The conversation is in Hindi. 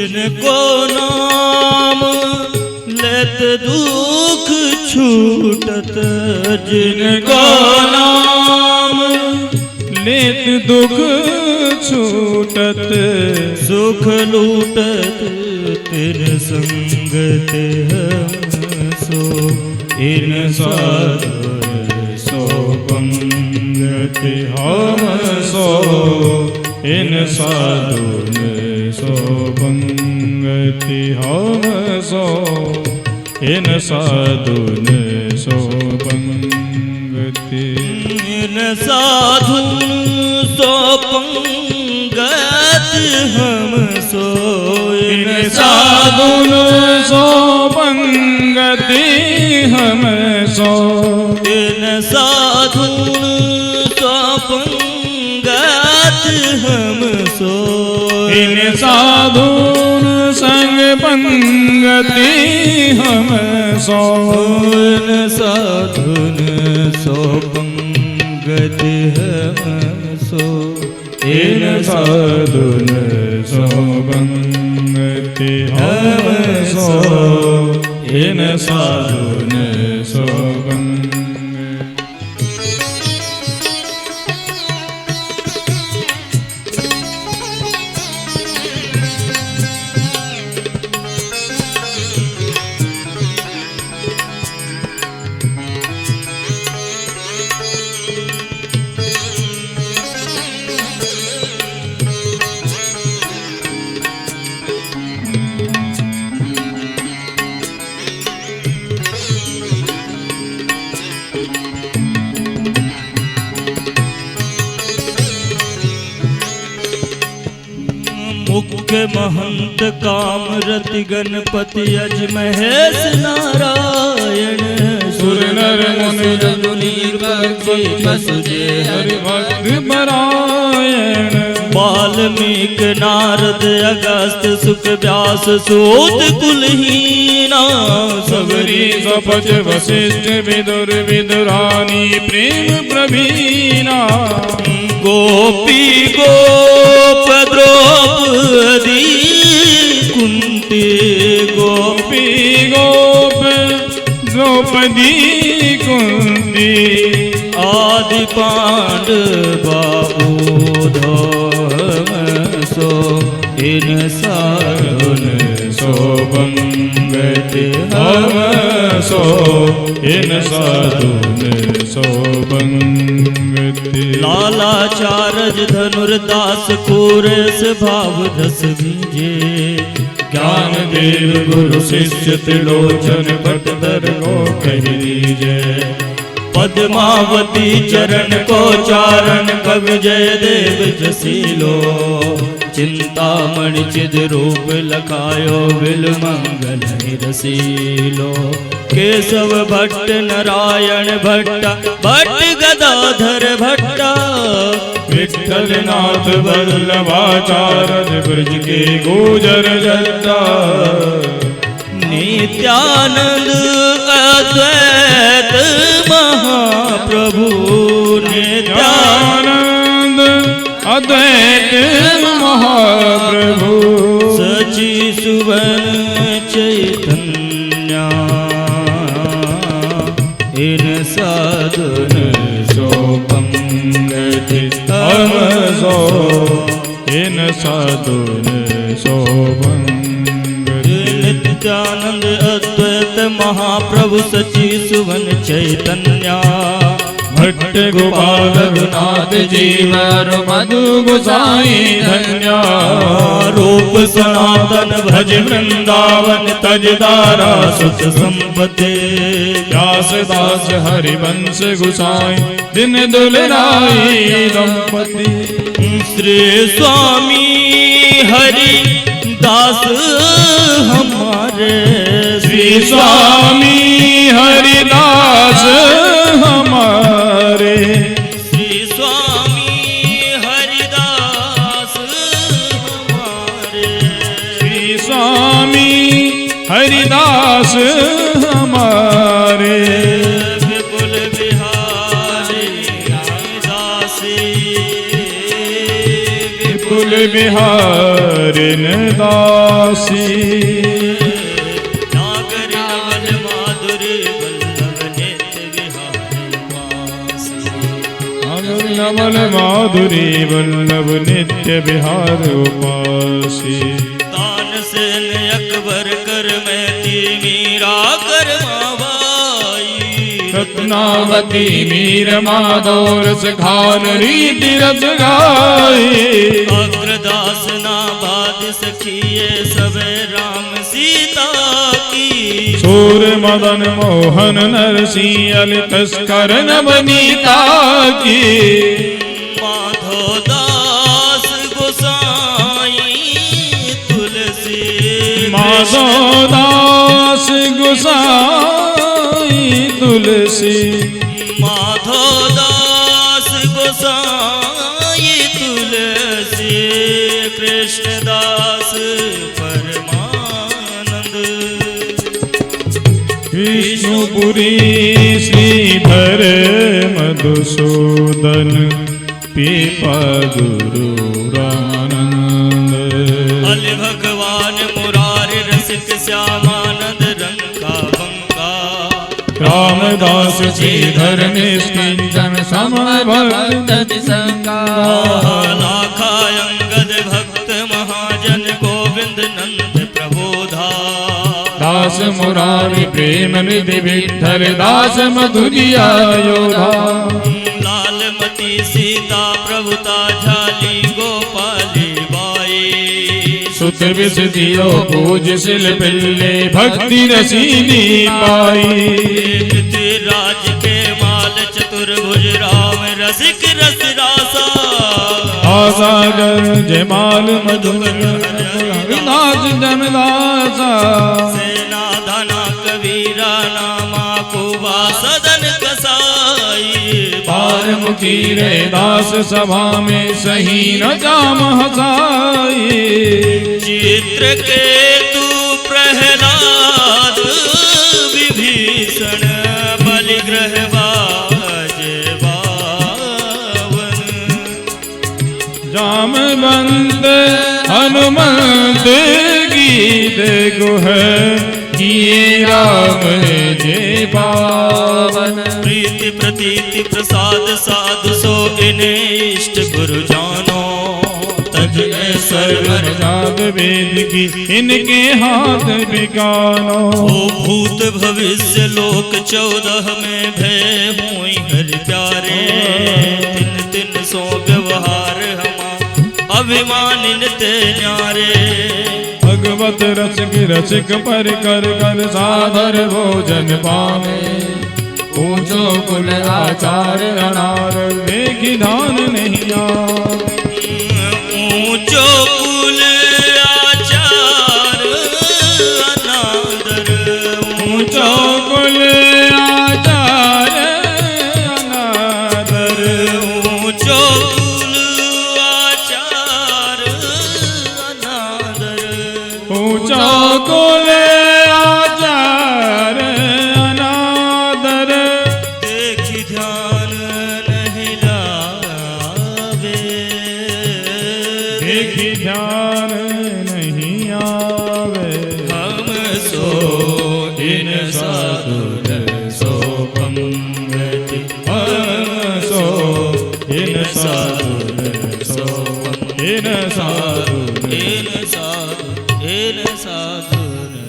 जिनको नाम लेत दुख छूटत, जिनको नाम लेत दुख छूटत, सुख लूटत तिन संगत हम सो, इन साधुन सो पंगति हम सो, इन साधुन सो पंगति हम सो, इन साधुन सो पंगति। इन साधुन सो पंगत हम सो, इन साधुन सो पंगति हम सो, इन साधुन सो पंगत हम सो, इन साधुन संग पंगति हम सो, इन साधुन सो पंगति हम सो, इन साधुन सो पंगति हम सो, इन साधुन सो पंगति। मुख्य महंत कामरति गणपति अज महेश नारायण, सुर नर मुनि बसुजे हरि भक्त परायण, वाल्मीकि नारद अगस्त सुख व्यास सूत कुलहीना, सबरी सपच वशिष्ठ विदुर विदुरानी प्रेम प्रवीणा, गोपी गोप द्रौपदी कुंती, गोपी गोप द्रौपदी कुंती, आदि पांडवाबोधो सो, इन साधुन सो पंगति हम सो, इन साधुन सो पंगति। लालाचारज धनुर्दास कोरस भाव रस बीजे, ज्ञान देव गुरु शिष्य त्रिलोचन भट दर को कह दीजे, पद्मावती चरण को चारण कवि जय देव जसीलो, चिंतामणि चिद रूप लखायो बिल मंगल रसीलो, केशव भट्ट नारायण भट्टा भट्ट गदाधर भट्टा, विठ्ठल नाथ वल्लभाचार्य ब्रज के गोचर जट्टा, नित्यानंद अद्वैत महाप्रभु, नित्यानंद अद्वैत महाप्रभु, सची सुवन चैतन्य, इन साधुन सो पंगति हम सो, इन साधुन सो पंगति। नित्यानंद अद्वैत महाप्रभु सची सुवन चैतन्य, भट्ट गोपाल रघुनाथ जीवर मधु गोसाई धन्या, रूप सनातन भज वृंदावन तज दारा सुख संपते, व्यास दास हरिवंश गोसाई दिन दुलराई दंपति, श्री स्वामी हरि दास हमारे, श्री स्वामी हरिदास हमारे, श्री स्वामी हरिदास हमारे, श्री स्वामी हरिदास हमारे, विपुल बिहारी दासी, विपुल बिहारिन दासी नागर नवल माधुरी वल्लभ नित्य विहार उपासी नागर नवल माधुरी वल्लभ नित्य विहार उपासी तानसेन अकबर कर मैती मीरा कर माबाई रत्नावती मीर माधव रस खान रीति रस गाई अग्रदास नाबाद सखिए सब राम सीता की सूर मदन मोहन नरसिंह अल तस्कर नवनीता की माधव दास गोसाई तुलसी माधव दास गोसाई तुलसी माधव दास गोसाई तुलसी कृष्णदास परमानंद विष्णुपुरी श्रीधर मधुसूदन पीपा गुरु रामानंद अल भगवान मुरारी रसिक श्यामानंद रंग का बंका रामदास श्रीधर निष्किंचन समभक्त संगा लाखा अंगद भक्त महाजन गोविंद नंद प्रबोधा दास मुरारी प्रेम निधि विठल दास मधुरिया योधा लालमती सीता प्रभुता झाली गोपाली बाई सुत विष दियो पूज शिल पिल्ले भक्ति रसीली पाई राज के माल चतुर्भुज राम रसिक रस रासा आसागर जयमाल मधुर विनाश जनदासा सेना धना कबीरा नामा कुबा सदन कसाई पार मुखी रे दास सभा में सही न जाम हसाई चित्र के तू प्रहलाद विभीषण बलिग्रह बावन जामवंत हनुमंत गीत गुह किए राम जय पावन प्रीति प्रतीति प्रसाद साधु सो इन्हें इष्ट गुरु जानो तज सर्वर जाग वेद की इनके हाथ बिकानो ओ भूत भविष्य लोक 14 में भय हुई हरि प्यारे तिन तिन सो व्यवहार हमा अभिमानिन ते न्यारे भगवत रसिक रसिक पर कर कर सादर भोजन पावे ऊंचो कुल आचार अनार देखी धान नहीं आ ऊंचो कुल आचार अनादर ऊंचो कुल आचार अनादर ऊंचो कुल आचार अनादर ऊंचो कुल आचार अनादर देखी ध्यान नहीं लावे देखी ध्यान नहीं आवे हम सो इन साधुर सो पंगति हम सो इन साधुर सो इन साधुर इन साधु